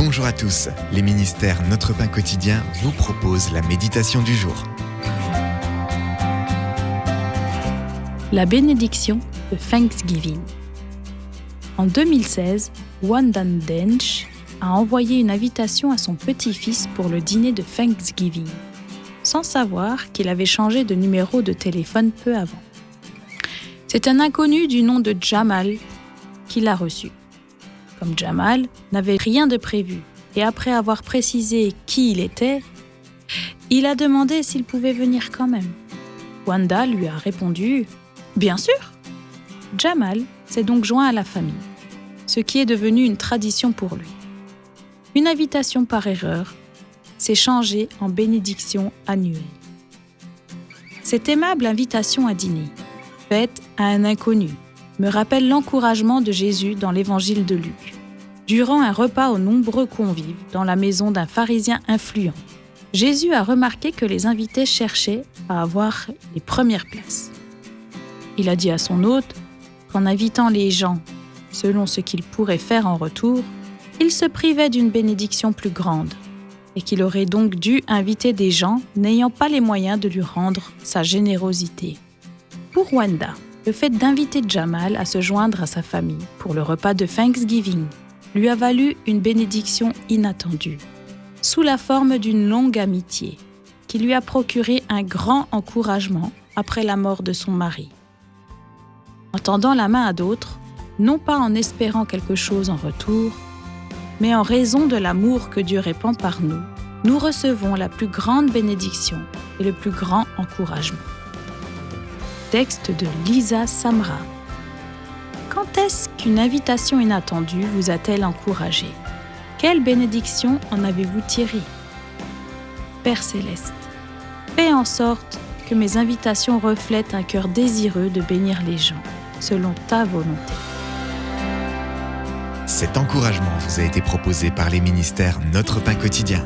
Bonjour à tous, les ministères Notre Pain Quotidien vous proposent la méditation du jour. La bénédiction de Thanksgiving. En 2016, Wanda Dench a envoyé une invitation à son petit-fils pour le dîner de Thanksgiving, sans savoir qu'il avait changé de numéro de téléphone peu avant. C'est un inconnu du nom de Jamal qui l'a reçu. Comme Jamal n'avait rien de prévu et après avoir précisé qui il était, il a demandé s'il pouvait venir quand même. Wanda lui a répondu « Bien sûr !» Jamal s'est donc joint à la famille, ce qui est devenu une tradition pour lui. Une invitation par erreur s'est changée en bénédiction annuelle. Cette aimable invitation à dîner, faite à un inconnu, me rappelle l'encouragement de Jésus dans l'évangile de Luc. Durant un repas aux nombreux convives dans la maison d'un pharisien influent, Jésus a remarqué que les invités cherchaient à avoir les premières places. Il a dit à son hôte qu'en invitant les gens selon ce qu'il pourrait faire en retour, il se privait d'une bénédiction plus grande et qu'il aurait donc dû inviter des gens n'ayant pas les moyens de lui rendre sa générosité. Pour Wanda, le fait d'inviter Jamal à se joindre à sa famille pour le repas de Thanksgiving lui a valu une bénédiction inattendue, sous la forme d'une longue amitié, qui lui a procuré un grand encouragement après la mort de son mari. En tendant la main à d'autres, non pas en espérant quelque chose en retour, mais en raison de l'amour que Dieu répand par nous, nous recevons la plus grande bénédiction et le plus grand encouragement. Texte de Lisa Samra. Quand est-ce qu'une invitation inattendue vous a-t-elle encouragé ? Quelle bénédiction en avez-vous tiré ? Père Céleste, fais en sorte que mes invitations reflètent un cœur désireux de bénir les gens, selon ta volonté. Cet encouragement vous a été proposé par les ministères Notre Pain Quotidien.